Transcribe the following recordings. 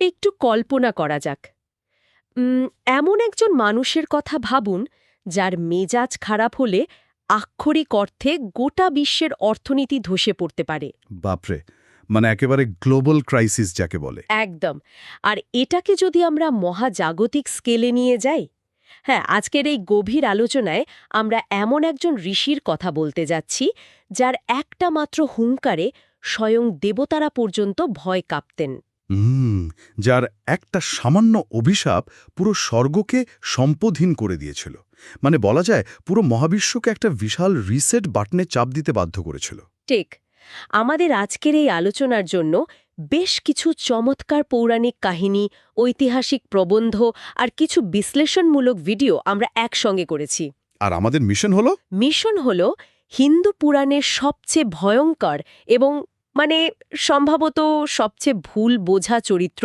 একটু কল্পনা করা যাক। এমন একজন মানুষের কথা ভাবুন যার মেজাজ খারাপ হলে আক্ষরিক অর্থে গোটা বিশ্বের অর্থনীতি ধসে পড়তে পারে। বাপরে, মানে একেবারে গ্লোবাল ক্রাইসিস যাকে বলে। একদম। আর এটাকে যদি আমরা মহাজাগতিক স্কেলে নিয়ে যাই, হ্যাঁ, আজকের এই গভীর আলোচনায় আমরা এমন একজন ঋষির কথা বলতে যাচ্ছি যার একটা মাত্র হুঙ্কারে স্বয়ং দেবতারা পর্যন্ত ভয় কাঁপতেন। যার একটা সামান্য অভিশাপ পুরো স্বর্গকে সম্পদহীন করে দিয়েছিল। মানে বলা যায় পুরো মহাবিশ্বকে একটা বিশাল রিসেট বাটনে চাপ দিতে বাধ্য করেছিল। ঠিক। আমাদের আজকের এই আলোচনার জন্য বেশ কিছু চমৎকার পৌরাণিক কাহিনী, ঐতিহাসিক প্রবন্ধ আর কিছু বিশ্লেষণমূলক ভিডিও আমরা একসঙ্গে করেছি। আর আমাদের মিশন হলো হিন্দু পুরাণের সবচেয়ে ভয়ঙ্কর এবং সম্ভবত সবচেয়ে ভুল বোঝা চরিত্র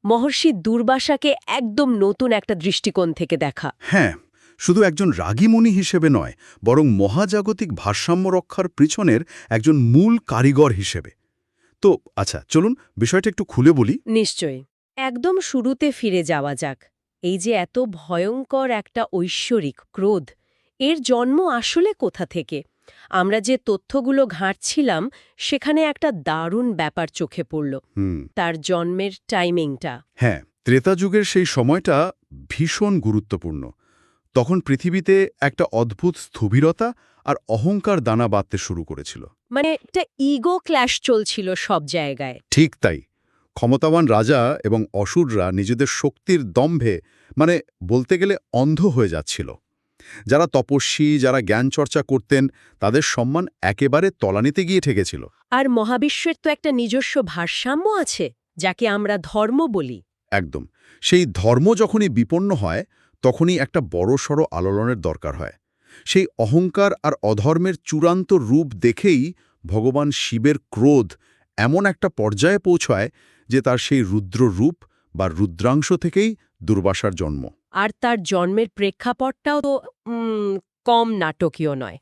মহর্ষি দুর্বাসাকে একদম নতুন একটা দৃষ্টিকোণ থেকে দেখা। হ্যাঁ, শুধু একজন রাগী মুনি হিসেবে নয়, বরং মহাজাগতিক ভারসাম্য রক্ষার পিছনের একজন মূল কারিগর হিসেবে। তো আচ্ছা, চলুন বিষয়টা একটু খুলে বলি। নিশ্চয়ই। একদম শুরুতে ফিরে যাওয়া যাক। এই যে এত ভয়ঙ্কর একটা ঐশ্বরিক ক্রোধ, এর জন্ম আসলে কোথা থেকে? আমরা যে তথ্যগুলো ঘাঁটছিলাম সেখানে একটা দারুণ ব্যাপার চোখে পড়ল, তার জন্মের টাইমিংটা। হ্যাঁ, ত্রেতা যুগের সেই সময়টা ভীষণ গুরুত্বপূর্ণ। তখন পৃথিবীতে একটা অদ্ভুত স্থবিরতা আর অহংকার দানা বাঁধতে শুরু করেছিল। একটা ইগো ক্ল্যাশ চলছিল সব জায়গায়। ঠিক তাই। ক্ষমতাবান রাজা এবং অসুররা নিজেদের শক্তির দম্ভে বলতে গেলে অন্ধ হয়ে যাচ্ছিল। যারা তপস্বী, যারা জ্ঞান চর্চা করতেন, তাদের সম্মান একেবারে তলানিতে গিয়ে ঠেকেছিল। আর মহাবিশ্বের তো একটা নিজস্ব ভারসাম্য আছে, যাকে আমরা ধর্ম বলি। একদম। সেই ধর্ম যখনই বিপন্ন হয়, তখনই একটা বড়সড় আলোড়নের দরকার হয়। সেই অহংকার আর অধর্মের চূড়ান্ত রূপ দেখেই ভগবান শিবের ক্রোধ এমন একটা পর্যায়ে পৌঁছায় যে তার সেই রুদ্র রূপ বা রুদ্রাংশ থেকেই দুর্বাসার জন্ম। আর তার জন্মের প্রেক্ষাপটটাও তো কম নাটকীয় নয়।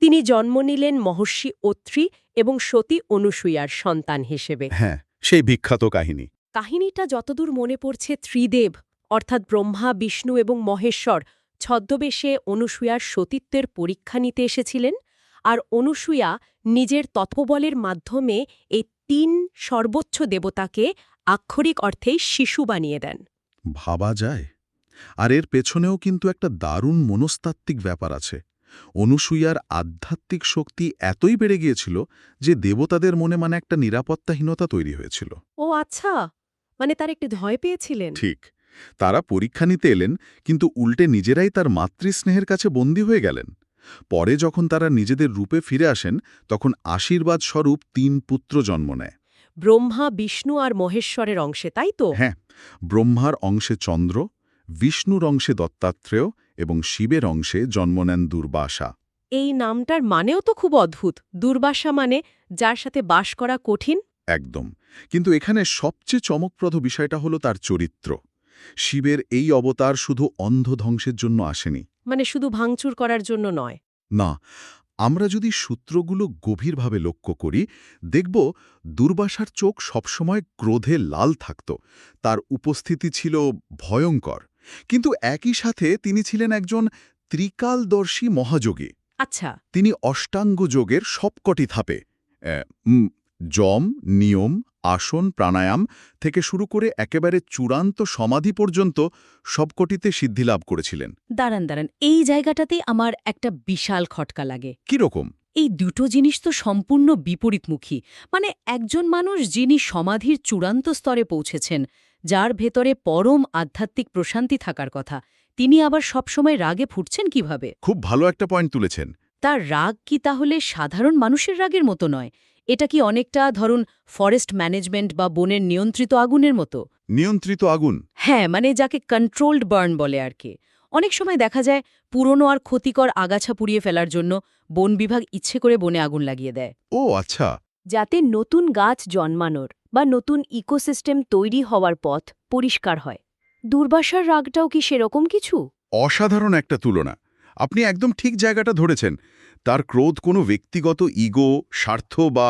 তিনি জন্ম নিলেন মহর্ষি অত্রি এবং সতী অনুসূয়ার সন্তান হিসেবে। হ্যাঁ, সেই বিখ্যাত কাহিনী। কাহিনীটা যতদূর মনে পড়ছে, ত্রিদেব অর্থাৎ ব্রহ্মা, বিষ্ণু এবং মহেশ্বর ছদ্মবেশে অনুসূয়ার সতীত্বের পরীক্ষা নিতে এসেছিলেন, আর অনুসূয়া নিজের তত্ত্ববলের মাধ্যমে এই ৩ সর্বোচ্চ দেবতাকে আক্ষরিক অর্থেই শিশু বানিয়ে দেন। ভাবা যায়। আর এর পেছনেও কিন্তু একটা দারুণ মনস্তাত্ত্বিক ব্যাপার আছে। অনুসূয়ার আধ্যাত্মিক শক্তি এতই বেড়ে গিয়েছিল যে দেবতাদের মনে একটা নিরাপত্তাহীনতা তৈরি হয়েছিল। ও আচ্ছা, তার একটু ভয় পেয়েছিলেন। ঠিক। তারা পরীক্ষা নিতে এলেন, কিন্তু উল্টে নিজেরাই তার মাতৃস্নেহের কাছে বন্দী হয়ে গেলেন। পরে যখন তারা নিজেদের রূপে ফিরে আসেন, তখন আশীর্বাদ স্বরূপ ৩ পুত্র জন্ম নেয়। ব্রহ্মা, বিষ্ণু আর মহেশ্বরের অংশে, তাই তো? হ্যাঁ, ব্রহ্মার অংশে চন্দ্র, বিষ্ণুর অংশে দত্তাত্রেয় এবং শিবের অংশে জন্ম নেন দুর্বাসা। এই নামটার মানেও তো খুব অদ্ভুত। দুর্বাসা মানে যার সাথে বাস করা কঠিন। একদম। কিন্তু এখানে সবচেয়ে চমকপ্রদ বিষয়টা হলো তার চরিত্র। শিবের এই অবতার শুধু অন্ধ ধ্বংসের জন্য আসেনি। শুধু ভাঙচুর করার জন্য নয়। না, আমরা যদি সূত্রগুলো গভীরভাবে লক্ষ্য করি, দেখব দুর্বাসার চোখ সবসময় ক্রোধে লাল থাকত। তার উপস্থিতি ছিল ভয়ঙ্কর, কিন্তু একই সাথে তিনি ছিলেন একজন ত্রিকালদর্শী মহাযোগী। আচ্ছা। তিনি অষ্টাঙ্গ যোগের সবকটি ধাপে যম, নিয়ম, আসন, প্রাণায়াম থেকে শুরু করে একেবারে চূড়ান্ত সমাধি পর্যন্ত সবকটিতে সিদ্ধিলাভ করেছিলেন। দাঁড়ান, এই জায়গাটাতেই আমার একটা বিশাল খটকা লাগে। কিরকম? এই দুটো জিনিস তো সম্পূর্ণ বিপরীতমুখী। একজন মানুষ যিনি সমাধির চূড়ান্ত স্তরে পৌঁছেছেন, যার ভেতরে পরম আধ্যাত্মিক প্রশান্তি থাকার কথা, তিনি আবার সবসময় রাগে ফুটছেন কিভাবে? খুব ভালো একটা পয়েন্ট তুলেছেন। তার রাগ কি তাহলে সাধারণ মানুষের রাগের মতো নয়? এটা কি অনেকটা ধরুন ফরেস্ট ম্যানেজমেন্ট বা বনের নিয়ন্ত্রিত আগুনের মতো? নিয়ন্ত্রিত আগুন? হ্যাঁ, যাকে কন্ট্রোলড বার্ন বলে আর কি। অনেক সময় দেখা যায় পুরনো আর ক্ষতিকর আগাছা পুড়িয়ে ফেলার জন্য বন বিভাগ ইচ্ছে করে বনে আগুন লাগিয়ে দেয়। ও আচ্ছা। যাতে নতুন গাছ জন্মানোর বা নতুন ইকোসিস্টেম তৈরি হওয়ার পথ পরিষ্কার হয়। দুর্বাসার রাগটাও কি সেরকম কিছু? অসাধারণ একটা তুলনা। আপনি একদম ঠিক জায়গাটা ধরেছেন। তার ক্রোধ কোনো ব্যক্তিগত ইগো, স্বার্থ বা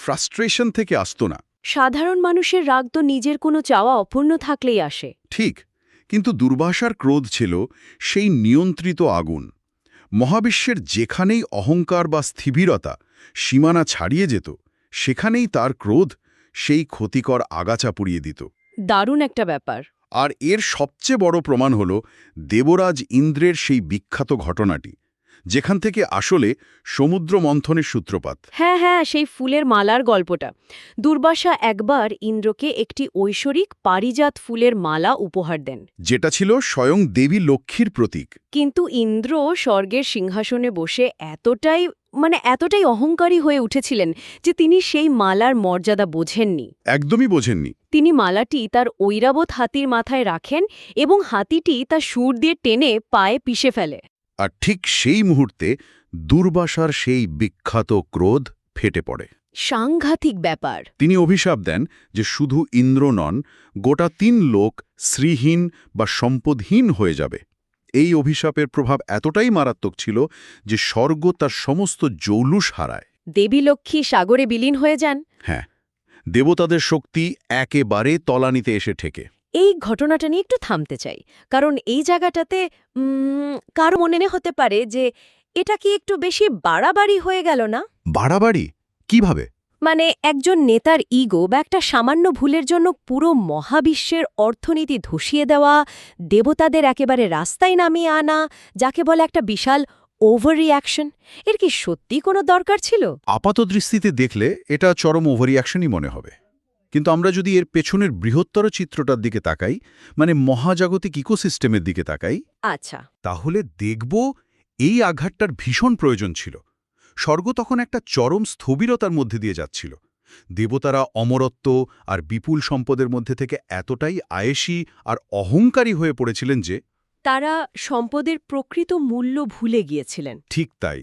ফ্রাস্ট্রেশন থেকে আসত না। সাধারণ মানুষের রাগ তো নিজের কোনো চাওয়া অপূর্ণ থাকলেই আসে। ঠিক, কিন্তু দুর্বাসার ক্রোধ ছিল সেই নিয়ন্ত্রিত আগুন। মহাবিশ্বের যেখানেই অহংকার বা স্থিবিরতা সীমানা ছাড়িয়ে যেত, সেখানেই তার ক্রোধ সেই ক্ষতিকর আগাছা পুড়িয়ে দিত। দারুণ একটা ব্যাপার। আর এর সবচেয়ে বড় প্রমাণ হল দেবরাজ ইন্দ্রের সেই বিখ্যাত ঘটনাটি, যেখান থেকে আসলে সমুদ্র মন্থনের সূত্রপাত। হ্যাঁ হ্যাঁ, সেই ফুলের মালার গল্পটা। দুর্বাসা একবার ইন্দ্রকে একটি ঐশ্বরিক পারিজাত ফুলের মালা উপহার দেন। যেটা ছিল স্বয়ং দেবী লক্ষ্মীর প্রতীক। কিন্তু ইন্দ্র স্বর্গের সিংহাসনে বসে এতটাই অহংকারী হয়ে উঠেছিলেন যে তিনি সেই মালার মর্যাদা বোঝেননি। একদমই বোঝেননি। তিনি মালাটি তার ঐরাবত হাতির মাথায় রাখেন এবং হাতিটি তার সুর দিয়ে টেনে পায়ে পিষে ফেলে। আর ঠিক সেই মুহূর্তে দুর্বাসার সেই বিখ্যাত ক্রোধ ফেটে পড়ে। সাংঘাতিক ব্যাপার। তিনি অভিশাপ দেন যে শুধু ইন্দ্র নন, গোটা ৩ লোক শ্রীহীন বা সম্পদহীন হয়ে যাবে। এই অভিশাপের প্রভাব এতটাই মারাত্মক ছিল যে স্বর্গ তার সমস্ত জৌলুস হারায়। দেবী লক্ষ্মী সাগরে বিলীন হয়ে যান। হ্যাঁ, দেবতাদের শক্তি একেবারে তলানিতে এসে ঠেকে। এই ঘটনাটা নিয়ে একটু থামতে চাই, কারণ এই জায়গাটাতে কারো মনে হতে পারে যে এটা কি একটু বেশি বাড়াবাড়ি হয়ে গেল না? বাড়াবাড়ি? কিভাবে? মানে একজন নেতার ইগো বা একটা সামান্য ভুলের জন্য পুরো মহাবিশ্বের অর্থনীতি ধসিয়ে দেওয়া, দেবতাদের একেবারে রাস্তায় নামিয়ে আনা, যাকে বলে একটা বিশাল ওভার রিয়াকশন, এর কি সত্যি কোনো দরকার ছিল? আপাতদৃষ্টিতে দেখলে এটা চরম ওভাররিঅ্যাকশনই মনে হবে। কিন্তু আমরা যদি এর পেছনের বৃহত্তর চিত্রটার দিকে তাকাই, মানে মহাজাগতিক ইকোসিস্টেমের দিকে তাকাই, আচ্ছা, তাহলে দেখব এই আঘাতটার ভীষণ প্রয়োজন ছিল। স্বর্গ তখন একটা চরম স্থবিরতার মধ্যে দিয়ে যাচ্ছিল। দেবতারা অমরত্ব আর বিপুল সম্পদের মধ্যে থেকে এতটাই আয়েশী আর অহংকারী হয়ে পড়েছিলেন যে তারা সম্পদের প্রকৃত মূল্য ভুলে গিয়েছিলেন। ঠিক তাই,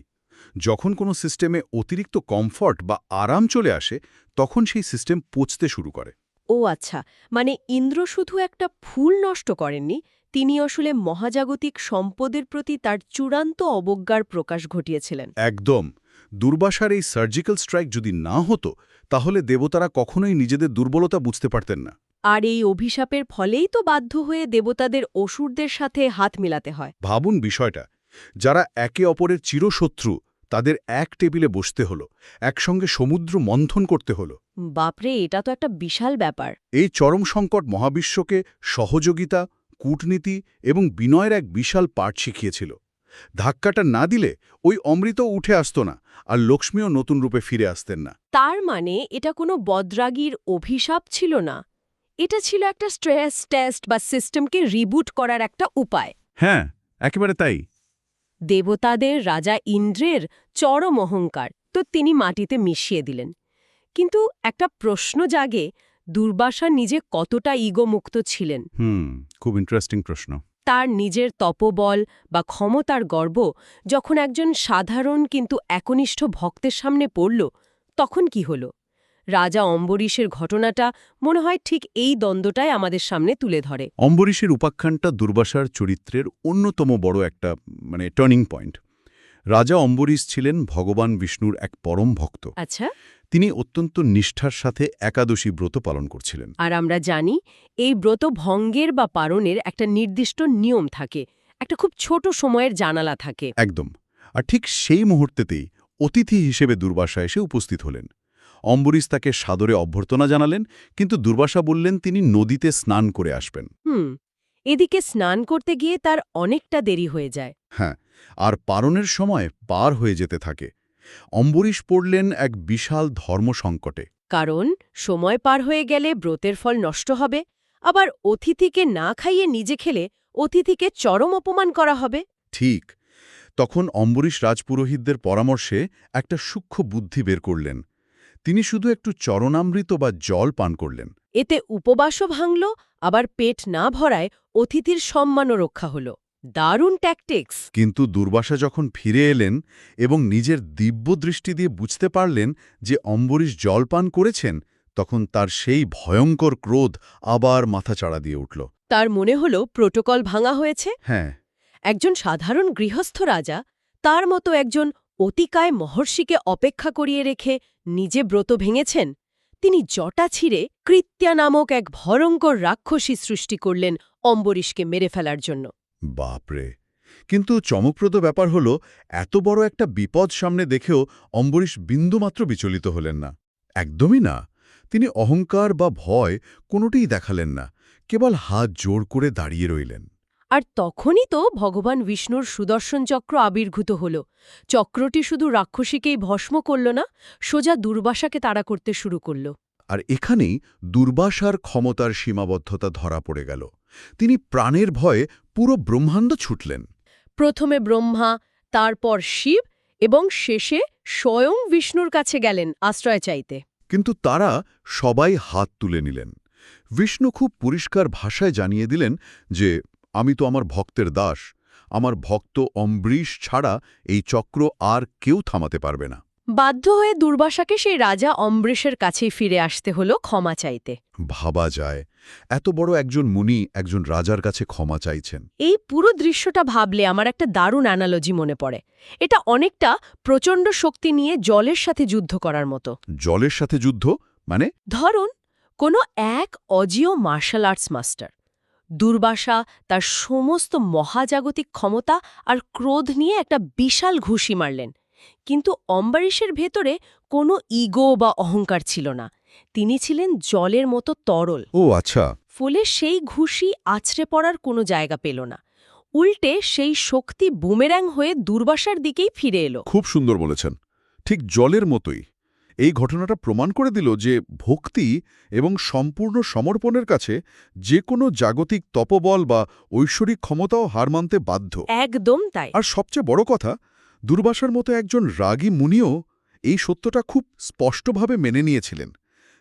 যখন কোনো সিস্টেমে অতিরিক্ত কমফর্ট বা আরাম চলে আসে, তখন সেই সিস্টেম পচতে শুরু করে। ও আচ্ছা, মানে ইন্দ্র শুধু একটা ফুল নষ্ট করেননি, তিনি আসলে মহাজাগতিক সম্পদের প্রতি তার চূড়ান্ত অবজ্ঞার প্রকাশ ঘটিয়েছিলেন। একদম। দুর্বাসার এই সার্জিক্যাল স্ট্রাইক যদি না হতো, তাহলে দেবতারা কখনোই নিজেদের দুর্বলতা বুঝতে পারতেন না। আর এই অভিশাপের ফলেই তো বাধ্য হয়ে দেবতাদের অসুরদের সাথে হাত মিলাতে হয়। ভাবুন বিষয়টা, যারা একে অপরের চিরশত্রু, তাদের এক টেবিলে বসতে হলো, একসঙ্গে সমুদ্র মন্থন করতে হলো। বাপরে, এটা তো একটা বিশাল ব্যাপার। এই চরম সংকট মহাবিশ্বকে সহযোগিতা, কূটনীতি এবং বিনয়ের এক বিশাল পাঠ শিখিয়েছিল। ধাক্কাটা না দিলে ওই অমৃত উঠে আসত না, আর লক্ষ্মীও নতুন রূপে ফিরে আসতেন না। তার মানে এটা কোনো বদরাগীর অভিশাপ ছিল না, এটা ছিল একটা স্ট্রেস টেস্ট বা সিস্টেমকে রিবুট করার একটা উপায়। হ্যাঁ, একেবারে তাই। দেবতাদের রাজা ইন্দ্রের চরম অহংকার তো তিনি মাটিতে মিশিয়ে দিলেন। কিন্তু একটা প্রশ্ন জাগে, দুর্বাসা নিজে কতটা ইগোমুক্ত ছিলেন? খুব ইন্টারেস্টিং প্রশ্ন। তার নিজের তপবল বা ক্ষমতার গর্ব যখন একজন সাধারণ কিন্তু একনিষ্ঠ ভক্তের সামনে পড়ল, তখন কি হল? রাজা অম্বরীশের ঘটনাটা মনে হয় ঠিক এই দ্বন্দ্বটাই আমাদের সামনে তুলে ধরে। অম্বরীশের উপাখ্যানটা দুর্বাসার চরিত্রের অন্যতম বড় একটা টার্নিং পয়েন্ট। রাজা অম্বরীশ ছিলেন ভগবান বিষ্ণুর এক পরম ভক্ত। আচ্ছা, তিনি অত্যন্ত নিষ্ঠার সাথে একাদশী ব্রত পালন করছিলেন। আর আমরা জানি এই ব্রত ভঙ্গের বা পালনের একটা নির্দিষ্ট নিয়ম থাকে, একটা খুব ছোট সময়ের জানালা থাকে। একদম। আর ঠিক সেই মুহূর্তেতেই অতিথি হিসেবে দুর্বাসা এসে উপস্থিত হলেন। অম্বরীশ তাকে সাদরে অভ্যর্থনা জানালেন, কিন্তু দুর্বাসা বললেন তিনি নদীতে স্নান করে আসবেন। এদিকে স্নান করতে গিয়ে তার অনেকটা দেরি হয়ে যায়। হ্যাঁ, আর পারণের সময় পার হয়ে যেতে থাকে। অম্বরীশ পড়লেন এক বিশাল ধর্মসংকটে। কারণ সময় পার হয়ে গেলে ব্রতের ফল নষ্ট হবে, আবার অতিথিকে না খাইয়ে নিজে খেলে অতিথিকে চরম অপমান করা হবে। ঠিক তখন অম্বরীশ রাজপুরোহিতদের পরামর্শে একটা সূক্ষ্ম বুদ্ধি বের করলেন। তিনি শুধু একটু চরণামৃত বা জল পান করলেন। এতে উপবাসও ভাঙল, আবার পেট না ভরায় অতিথির সম্মানও রক্ষা হল। দারুণ ট্যাকটিক্স। কিন্তু দুর্বাসা যখন ফিরে এলেন এবং নিজের দিব্য দৃষ্টি দিয়ে বুঝতে পারলেন যে অম্বরীশ জলপান করেছেন, তখন তার সেই ভয়ঙ্কর ক্রোধ আবার মাথাচাড়া দিয়ে উঠল। তার মনে হল প্রোটোকল ভাঙা হয়েছে। হ্যাঁ, একজন সাধারণ গৃহস্থ রাজা তার মতো একজন অতিকায় মহর্ষিকে অপেক্ষা করিয়ে রেখে নিজে ব্রত ভেঙেছেন। তিনি জটা ছিঁড়ে কৃত্যা নামক এক ভয়ঙ্কর রাক্ষসী সৃষ্টি করলেন অম্বরীশকে মেরে ফেলার জন্য। বাপরে! কিন্তু চমকপ্রদ ব্যাপার হল, এত বড় একটা বিপদ সামনে দেখেও অম্বরীশ বিন্দুমাত্র বিচলিত হলেন না। একদমই না। তিনি অহংকার বা ভয় কোনোটিই দেখালেন না, কেবল হাত জোর করে দাঁড়িয়ে রইলেন। আর তখনই তো ভগবান বিষ্ণুর সুদর্শন চক্র আবির্ভূত হল। চক্রটি শুধু রাক্ষসীকেই ভস্ম করল না, সোজা দুর্বাসাকে তাড়া করতে শুরু করল। আর এখানেই দুর্বাসার ক্ষমতার সীমাবদ্ধতা ধরা পড়ে গেল। তিনি প্রাণের ভয়ে পুরো ব্রহ্মাণ্ড ছুটলেন। প্রথমে ব্রহ্মা, তারপর শিব এবং শেষে স্বয়ং বিষ্ণুর কাছে গেলেন আশ্রয় চাইতে। কিন্তু তারা সবাই হাত তুলে নিলেন। বিষ্ণু খুব পরিষ্কার ভাষায় জানিয়ে দিলেন যে, আমি তো আমার ভক্তের দাস, আমার ভক্ত অম্বরীশ ছাড়া এই চক্র আর কেউ থামাতে পারবে না। বাধ্য হয়ে দুর্বাসাকে সেই রাজা অম্বরীশের কাছেই ফিরে আসতে হলো ক্ষমা চাইতে। ভাবা যায়, এত বড় একজন মুনি একজন রাজার কাছে ক্ষমা চাইছেন। এই পুরো দৃশ্যটা ভাবলে আমার একটা দারুণ অ্যানালজি মনে পড়ে। এটা অনেকটা প্রচণ্ড শক্তি নিয়ে জলের সাথে যুদ্ধ করার মতো। জলের সাথে যুদ্ধ মানে? ধরুন, কোনো এক অজিয় মার্শাল আর্টস মাস্টার দুর্বাসা তার সমস্ত মহাজাগতিক ক্ষমতা আর ক্রোধ নিয়ে একটা বিশাল ঘুষি মারলেন, কিন্তু অম্বরীশের ভেতরে কোনো ইগো বা অহংকার ছিল না। তিনি ছিলেন জলের মতো তরল। ও আচ্ছা। ফলে সেই ঘুষি আছড়ে পড়ার কোনো জায়গা পেল না। উল্টে সেই শক্তি বুমেরাং হয়ে দুর্বাসার দিকেই ফিরে এলো। খুব সুন্দর বলেছেন। ঠিক জলের মতোই। এই ঘটনাটা প্রমাণ করে দিল যে ভক্তি এবং সম্পূর্ণ সমর্পণের কাছে যে কোনো জাগতিক তপবল বা ঐশ্বরিক ক্ষমতাও হার মানতে বাধ্য। একদম তাই। আর সবচেয়ে বড় কথা, দুর্বাসার মতো একজন রাগী মুনিও এই সত্যটা খুব স্পষ্টভাবে মেনে নিয়েছিলেন।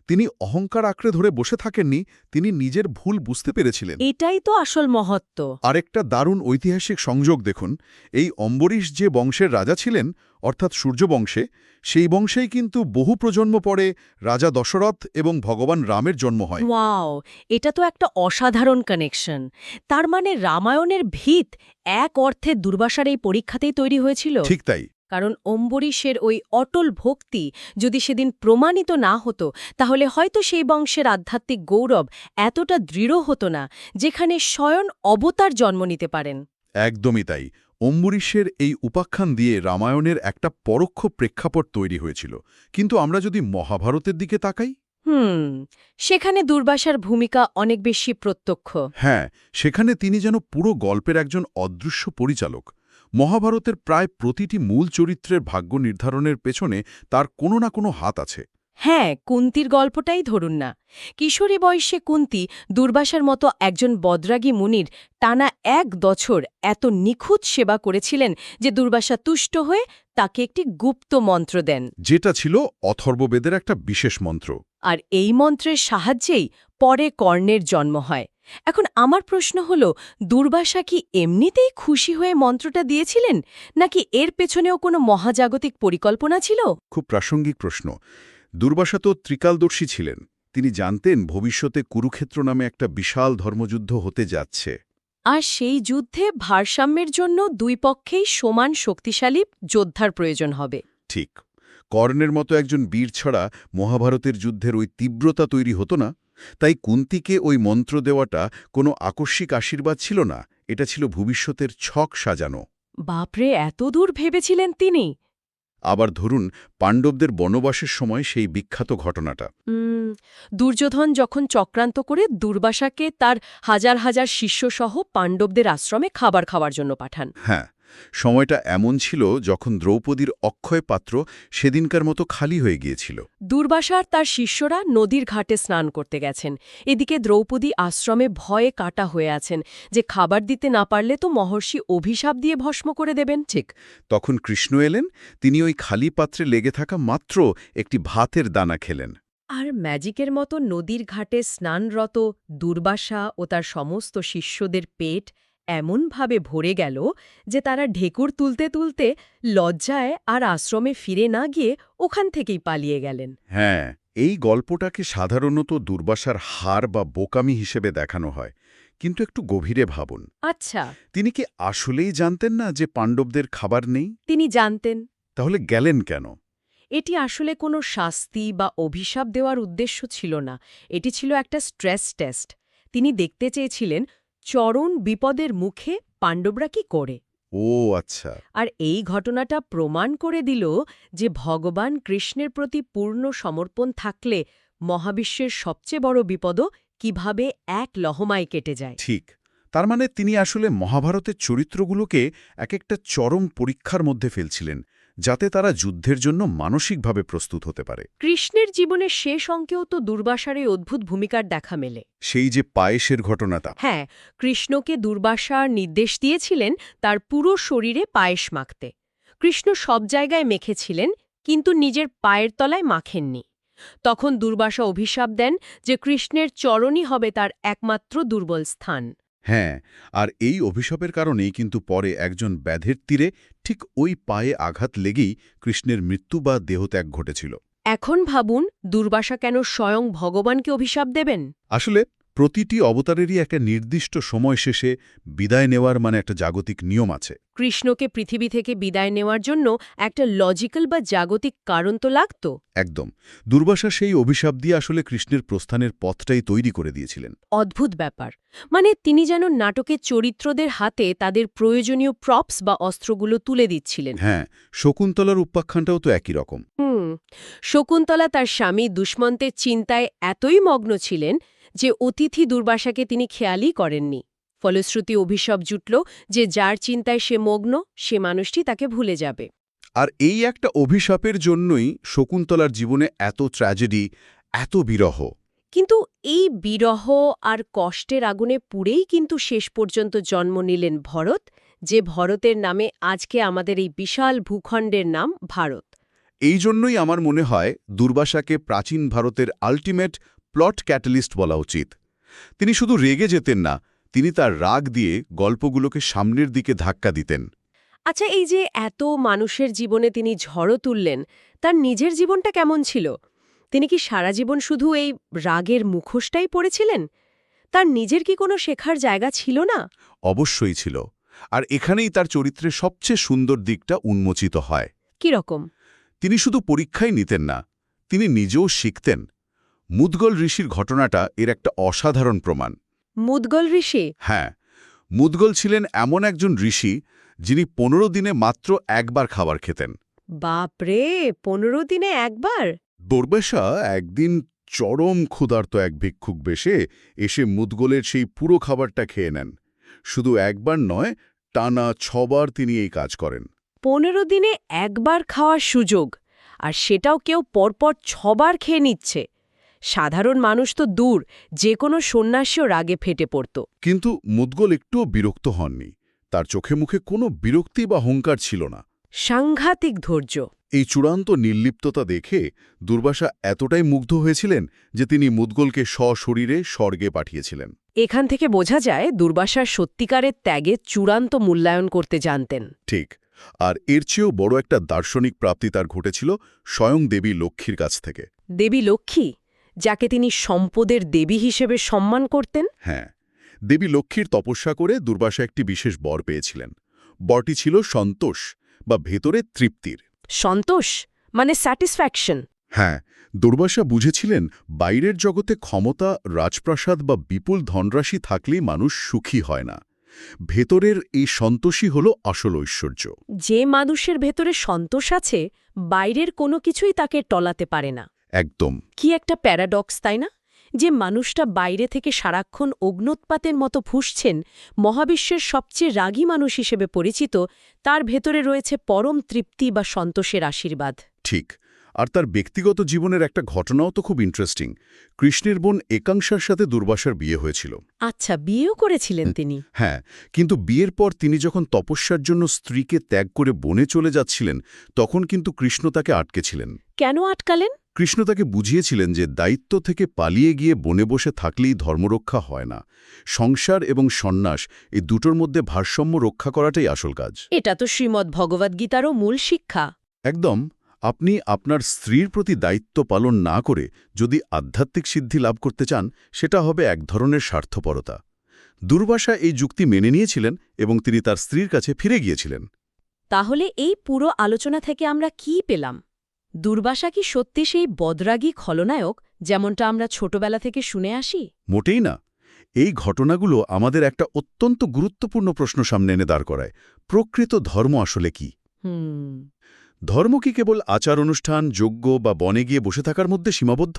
তিনি অহংকার আঁকড়ে ধরে বসে থাকেননি, তিনি নিজের ভুল বুঝতে পেরেছিলেন। এটাই তো আসল মহত্ব। আরেকটা দারুণ ঐতিহাসিক সংযোগ দেখুন। এই অম্বরীশ যে বংশের রাজা ছিলেন, অর্থাৎ সূর্যবংশে, সেই বংশেই কিন্তু বহু প্রজন্ম পরে রাজা দশরথ এবং ভগবান রামের জন্ম হয়। ওয়াও, এটা তো একটা অসাধারণ কানেকশন। তার মানে রামায়ণের ভিত এক অর্থে দুর্বাসার এই পরীক্ষাতেই তৈরি হয়েছিল। ঠিক তাই। কারণ অম্বরীশের ওই অটল ভক্তি যদি সেদিন প্রমাণিত না হতো, তাহলে হয়তো সেই বংশের আধ্যাত্মিক গৌরব এতটা দৃঢ় হতো না, যেখানে স্বয়ং অবতার জন্ম নিতে পারেন। একদমই তাই। অম্বরীশের এই উপাখ্যান দিয়ে রামায়ণের একটা পরোক্ষ প্রেক্ষাপট তৈরি হয়েছিল। কিন্তু আমরা যদি মহাভারতের দিকে তাকাই, সেখানে দুর্বাসার ভূমিকা অনেক বেশি প্রত্যক্ষ। হ্যাঁ, সেখানে তিনি যেন পুরো গল্পের একজন অদৃশ্য পরিচালক। মহাভারতের প্রায় প্রতিটি মূল চরিত্রের ভাগ্য নির্ধারণের পেছনে তার কোনো না কোনো হাত আছে। হ্যাঁ, কুন্তির গল্পটাই ধরুন না। কিশোরী বয়সে কুন্তি দুর্বাসার মতো একজন বদরাগী মুনির টানা 1 বছর এত নিখুঁত সেবা করেছিলেন যে দুর্বাসা তুষ্ট হয়ে তাকে একটি গুপ্ত মন্ত্র দেন, যেটা ছিল অথর্ববেদের একটা বিশেষ মন্ত্র। আর এই মন্ত্রের সাহায্যেই পরে কর্ণের জন্ম হয়। এখন আমার প্রশ্ন হল, দুর্বাসা কি এমনিতেই খুশি হয়ে মন্ত্রটা দিয়েছিলেন, নাকি এর পেছনেও কোনো মহাজাগতিক পরিকল্পনা ছিল? খুব প্রাসঙ্গিক প্রশ্ন। দুর্বাসা তো ত্রিকালদর্শী ছিলেন। তিনি জানতেন ভবিষ্যতে কুরুক্ষেত্র নামে একটা বিশাল ধর্মযুদ্ধ হতে যাচ্ছে। আর সেই যুদ্ধে ভারসাম্যের জন্য দুই পক্ষেই সমান শক্তিশালী যোদ্ধার প্রয়োজন হবে। ঠিক। কর্ণের মতো একজন বীর ছাড়া মহাভারতের যুদ্ধের ওই তীব্রতা তৈরি হতো না। তাই কুন্তিকে ওই মন্ত্র দেওয়াটা কোনো আকস্মিক আশীর্বাদ ছিল না, এটা ছিল ভবিষ্যতের ছক সাজানো। বাপরে, এত দূর ভেবেছিলেন তিনি! আবার ধরুন পাণ্ডবদের বনবাসের সময় সেই বিখ্যাত ঘটনাটা। দুর্যোধন যখন চক্রান্ত করে দুর্বাসাকে তার হাজার হাজার শিষ্যসহ পাণ্ডবদের আশ্রমে খাবার খাওয়ার জন্য পাঠান। হ্যাঁ, সময়টা এমন ছিল যখন দ্রৌপদীর অক্ষয় পাত্র সেদিনকার মতো খালি হয়ে গিয়েছিল। দুর্বাসার তার শিষ্যরা নদীর ঘাটে স্নান করতে গেছেন। এদিকে দ্রৌপদী আশ্রমে ভয়ে কাটা হয়ে আছেন যে খাবার দিতে না পারলে তো মহর্ষি অভিশাপ দিয়ে ভস্ম করে দেবেন। ঠিক তখন কৃষ্ণ এলেন। তিনি ওই খালি পাত্রে লেগে থাকা মাত্র একটি ভাতের দানা খেলেন। আর ম্যাজিকের মতো নদীর ঘাটে স্নানরত দুর্বাসা ও তার সমস্ত শিষ্যদের পেট এমনভাবে ভরে গেল যে তারা ঢেকুর তুলতে তুলতে লজ্জায় আর আশ্রমে ফিরে না গিয়ে ওখান থেকেই পালিয়ে গেলেন। হ্যাঁ, এই গল্পটাকে সাধারণত দুর্বাসার হার বা বোকামি হিসেবে দেখানো হয়। কিন্তু একটু গভীরে ভাবুন। আচ্ছা, তিনি কি আসলেই জানতেন না যে পাণ্ডবদের খাবার নেই? তিনি জানতেন। তাহলে গেলেন কেন? এটি আসলে কোনো শাস্তি বা অভিশাপ দেওয়ার উদ্দেশ্য ছিল না, এটি ছিল একটা স্ট্রেস টেস্ট। তিনি দেখতে চেয়েছিলেন চরম বিপদের মুখে পাণ্ডবরা কি করে। ও আচ্ছা। আর এই ঘটনাটা প্রমাণ করে দিল যে ভগবান কৃষ্ণের প্রতি পূর্ণ সমর্পণ থাকলে মহাবিশ্বের সবচেয়ে বড় বিপদও কিভাবে এক লহমায় কেটে যায়। ঠিক। তার মানে তিনি আসলে মহাভারতের চরিত্রগুলোকে এক একটা চরম পরীক্ষার মধ্যে ফেলছিলেন, যাতে তারা যুদ্ধের জন্য মানসিকভাবে প্রস্তুত হতে পারে। কৃষ্ণের জীবনের শেষ অঙ্কেও তো দুর্বাসার এই অদ্ভুত ভূমিকার দেখা মেলে। সেই যে পায়েসের ঘটনাটা। হ্যাঁ, কৃষ্ণকে দুর্বাসার নির্দেশ দিয়েছিলেন তার পুরো শরীরে পায়েস মাখতে। কৃষ্ণ সব জায়গায় মেখেছিলেন, কিন্তু নিজের পায়ের তলায় মাখেননি। তখন দুর্বাসা অভিশাপ দেন যে কৃষ্ণের চরণই হবে তার একমাত্র দুর্বল স্থান। হ্যাঁ, আর এই অভিশাপের কারণেই কিন্তু পরে একজন ব্যাধের তীরে ঠিক ওই পায়ে আঘাত লেগেই কৃষ্ণের মৃত্যু বা দেহত্যাগ ঘটেছিল। এখন ভাবুন, দুর্বাসা কেন স্বয়ং ভগবানকে অভিশাপ দেবেন? আসলে প্রতিটি অবতারেরই একটা নির্দিষ্ট সময় শেষে বিদায় নেওয়ার একটা জাগতিক নিয়ম আছে। কৃষ্ণকে পৃথিবী থেকে বিদায় নেওয়ার জন্য একটা লজিক্যাল বা জাগতিক কারণ তো লাগত। একদম। দুর্বাসা সেই অভিশাপ দিয়ে আসলে কৃষ্ণের প্রস্থানের পথটাই তৈরি করে দিয়েছিলেন। অদ্ভুত ব্যাপার। মানে তিনি যেন নাটকের চরিত্রদের হাতে তাদের প্রয়োজনীয় প্রপস বা অস্ত্রগুলো তুলে দিচ্ছিলেন। হ্যাঁ, শকুন্তলার উপাখ্যানটাও তো একই রকম। শকুন্তলা তার স্বামী দুষ্মন্তের চিন্তায় এতই মগ্ন ছিলেন যে অতিথি দুর্বাসাকে তিনি খেয়ালই করেননি। ফলশ্রুতি অভিশাপ জুটল যে যার চিন্তায় সে মগ্ন, সে মানুষটি তাকে ভুলে যাবে। আর এই একটা অভিশাপের জন্যই শকুন্তলার জীবনে এত ট্র্যাজেডি, এত বিরহ। কিন্তু এই বিরহ আর কষ্টের আগুনে পুড়েই কিন্তু শেষ পর্যন্ত জন্ম নিলেন ভরত, যে ভরতের নামে আজকে আমাদের এই বিশাল ভূখণ্ডের নাম ভারত। এই জন্যই আমার মনে হয় দুর্বাসাকে প্রাচীন ভারতের আল্টিমেট প্লট ক্যাটালিস্ট বলা উচিত। তিনি শুধু রেগে যেতেন না, তিনি তার রাগ দিয়ে গল্পগুলোকে সামনের দিকে ধাক্কা দিতেন। আচ্ছা, এই যে এত মানুষের জীবনে তিনি ঝড়ও তুললেন, তার নিজের জীবনটা কেমন ছিল? তিনি কি সারা জীবন শুধু এই রাগের মুখোশটাই পড়েছিলেন? তার নিজের কি কোনো শেখার জায়গা ছিল না? অবশ্যই ছিল। আর এখানেই তার চরিত্রের সবচেয়ে সুন্দর দিকটা উন্মোচিত হয়। কি রকম? তিনি শুধু পরীক্ষাই নিতেন না, তিনি নিজেও শিখতেন। মুদগল ঋষির ঘটনাটা এর একটা অসাধারণ প্রমাণ। মুদগল ঋষি? হ্যাঁ, মুদগল ছিলেন এমন একজন ঋষি যিনি 15 দিনে মাত্র একবার খাবার খেতেন। বাপরে, 15 দিনে একবার? দুর্বাসা একদিন চরম ক্ষুধার্ত এক ভিক্ষুক বেশে এসে মুদগলের সেই পুরো খাবারটা খেয়ে নেন। শুধু একবার নয়, টানা 6 বার তিনি এই কাজ করেন। 15 দিনে একবার খাওয়ার সুযোগ, আর সেটাও কেউ পরপর 6 বার খেয়ে নিচ্ছে। সাধারণ মানুষ তো দূর, যে কোনো সন্ন্যাসীও রাগে ফেটে পড়ত। কিন্তু মুদগল একটুও বিরক্ত হননি। তার চোখে মুখে কোনো বিরক্তি বা হুঙ্কার ছিল না। সাংঘাতিক ধৈর্য। এই চূড়ান্ত নির্লিপ্ততা দেখে দুর্বাসা এতটাই মুগ্ধ হয়েছিলেন যে তিনি মুদগলকে সশরীরে স্বর্গে পাঠিয়েছিলেন। এখান থেকে বোঝা যায় দুর্বাসার সত্যিকারের ত্যাগে চূড়ান্ত মূল্যায়ন করতে জানতেন। ঠিক। আর এর চেয়েও বড় একটা দার্শনিক প্রাপ্তি তার ঘটেছিল স্বয়ং দেবী লক্ষ্মীর কাছ থেকে। দেবী লক্ষ্মী, যাকে তিনি সম্পদের দেবী হিসেবে সম্মান করতেন? হ্যাঁ, দেবী লক্ষ্মীর তপস্যা করে দুর্বাসা একটি বিশেষ বর পেয়েছিলেন। বরটি ছিল সন্তোষ বা ভেতরে তৃপ্তির। সন্তোষ মানে স্যাটিসফ্যাকশন? হ্যাঁ, দুর্বাসা বুঝেছিলেন বাইরের জগতে ক্ষমতা, রাজপ্রাসাদ বা বিপুল ধনরাশি থাকলেই মানুষ সুখী হয় না। ভেতরের এই সন্তোষই হল আসল ঐশ্বর্য। যে মানুষের ভেতরে সন্তোষ আছে, বাইরের কোনো কিছুই তাকে টলাতে পারে না। একদম। কি একটা প্যারাডক্স, তাই না? যে মানুষটা বাইরে থেকে সারাক্ষণ অগ্ন্যোৎপাতের মতো ফুঁসছেন, মহাবিশ্বের সবচেয়ে রাগী মানুষ হিসেবে পরিচিত, তার ভেতরে রয়েছে পরম তৃপ্তি বা সন্তোষের আশীর্বাদ। ঠিক। আর তার ব্যক্তিগত জীবনের একটা ঘটনাও তো খুব ইন্টারেস্টিং। কৃষ্ণের বোন একাংশার সাথে দুর্বাসার বিয়ে হয়েছিল। আচ্ছা, বিয়েও করেছিলেন তিনি? হ্যাঁ, কিন্তু বিয়ের পর তিনি যখন তপস্যার জন্য স্ত্রীকে ত্যাগ করে বনে চলে যাচ্ছিলেন, তখন কিন্তু কৃষ্ণ তাকে আটকেছিলেন। কেন আটকালেন? কৃষ্ণ তাকে বুঝিয়েছিলেন যে দায়িত্ব থেকে পালিয়ে গিয়ে বনে বসে থাকলেই ধর্মরক্ষা হয় না। সংসার এবং সন্ন্যাস, এই দুটোর মধ্যে ভারসাম্য রক্ষা করাটাই আসল কাজ। এটা তো শ্রীমদ্ ভগবদ্গীতারও মূল শিক্ষা। একদম। আপনি আপনার স্ত্রীর প্রতি দায়িত্ব পালন না করে যদি আধ্যাত্মিক সিদ্ধি লাভ করতে চান, সেটা হবে এক ধরনের স্বার্থপরতা। দুর্বাসা এই যুক্তি মেনে নিয়েছিলেন এবং তিনি তার স্ত্রীর কাছে ফিরে গিয়েছিলেন। তাহলে এই পুরো আলোচনা থেকে আমরা কি পেলাম? দুর্বাসা কি সত্যি সেই বদরাগী খলনায়ক যেমনটা আমরা ছোটবেলা থেকে শুনে আসি? মোটেই না। এই ঘটনাগুলো আমাদের একটা অত্যন্ত গুরুত্বপূর্ণ প্রশ্ন সামনে এনে দাঁড় করায়। প্রকৃত ধর্ম আসলে কি? হুম। ধর্ম কি কেবল আচার অনুষ্ঠান, যজ্ঞ বা বনে গিয়ে বসে থাকার মধ্যে সীমাবদ্ধ?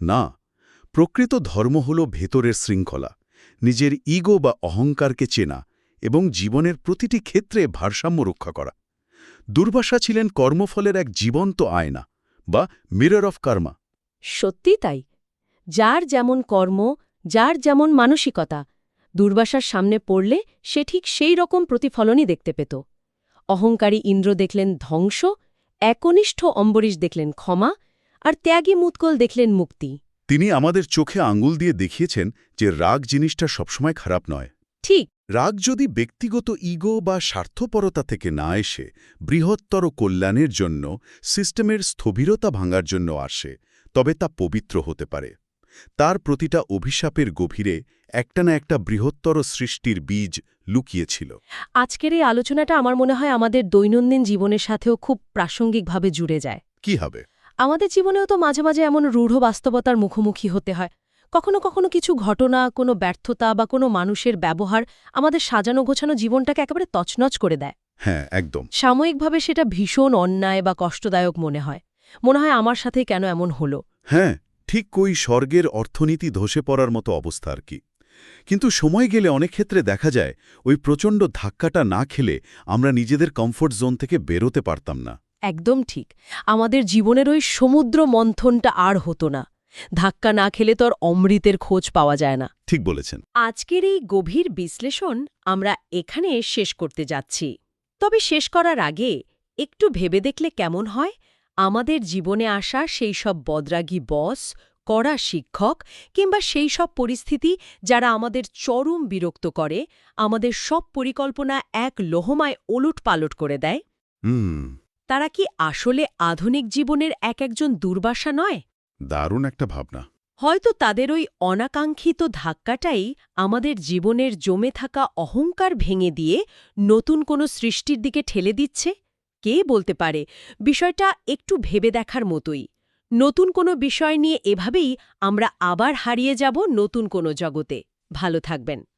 না, প্রকৃত ধর্ম হল ভেতরের শৃঙ্খলা, নিজের ইগো বা অহংকারকে চেনা এবং জীবনের প্রতিটি ক্ষেত্রে ভারসাম্য রক্ষা করা। দুর্বাসা ছিলেন কর্মফলের এক জীবন্ত আয়না বা মিরর অফ কর্মা। সত্যি তাই। যার যেমন কর্ম, যার যেমন মানসিকতা, দুর্বাসার সামনে পড়লে সে ঠিক সেই রকম প্রতিফলনই দেখতে পেত। অহংকারী ইন্দ্র দেখলেন ধ্বংস, একনিষ্ঠ অম্বরীশ দেখলেন ক্ষমা, আর ত্যাগী মুৎকল দেখলেন মুক্তি। তিনি আমাদের চোখে আঙ্গুল দিয়ে দেখিয়েছেন যে রাগ জিনিসটা সবসময় খারাপ নয়। ঠিক। রাগ যদি ব্যক্তিগত ইগো বা স্বার্থপরতা থেকে না এসে বৃহত্তর কল্যাণের জন্য, সিস্টেমের স্থবিরতা ভাঙার জন্য আসে, তবে তা পবিত্র হতে পারে। তার প্রতিটা অভিশাপের গভীরে একটা না একটা বৃহত্তর সৃষ্টির বীজ লুকিয়েছিল। আজকের এই আলোচনাটা আমার মনে হয় আমাদের দৈনন্দিন জীবনের সাথেও খুব প্রাসঙ্গিকভাবে জুড়ে যায়। কি হবে? আমাদের জীবনেও তো মাঝে মাঝে এমন রূঢ় বাস্তবতার মুখোমুখি হতে হয়। কখনো কখনো কিছু ঘটনা, কোনো ব্যর্থতা বা কোনো মানুষের ব্যবহার আমাদের সাজানো গোছানো জীবনটাকে একেবারে তছনছ করে দেয়। হ্যাঁ, একদম। সাময়িকভাবে সেটা ভীষণ অন্যায় বা কষ্টদায়ক মনে হয়। মনে হয় আমার সাথে কেন এমন হলো। হ্যাঁ, ঠিক ওই স্বর্গের অর্থনীতি ধসে পড়ার মতো অবস্থা আর কি। কিন্তু সময় গেলে অনেক ক্ষেত্রে দেখা যায় ওই প্রচণ্ড ধাক্কাটা না খেলে আমরা নিজেদের কমফোর্ট জোন থেকে বেরোতে পারতাম না। একদম ঠিক। আমাদের জীবনের ওই সমুদ্র মন্থনটা আর হতো না। ধাক্কা না খেলে তো আর অমৃতের খোঁজ পাওয়া যায় না। ঠিক বলেছেন। আজকের এই গভীর বিশ্লেষণ আমরা এখানে শেষ করতে যাচ্ছি। তবে শেষ করার আগে একটু ভেবে দেখলে কেমন হয়, আমাদের জীবনে আসা সেই সব বদরাগী বস, কড়া শিক্ষক কিংবা সেই সব পরিস্থিতি যারা আমাদের চরম বিরক্ত করে, আমাদের সব পরিকল্পনা এক লোহমায় ওলটপালট করে দেয়, তারা কি আসলে আধুনিক জীবনের একজন দুর্বাসা নয়? দারুণ একটা ভাবনা। হয়তো তাদের ওই অনাকাঙ্ক্ষিত ধাক্কাটাই আমাদের জীবনের জমে থাকা অহংকার ভেঙে দিয়ে নতুন কোনো সৃষ্টির দিকে ঠেলে দিচ্ছে। কে বলতে পারে, বিষয়টা একটু ভেবে দেখার মতোই। নতুন কোনো বিষয় নিয়ে এভাবেই আমরা আবার হারিয়ে যাব নতুন কোনো জগতে। ভালো থাকবেন।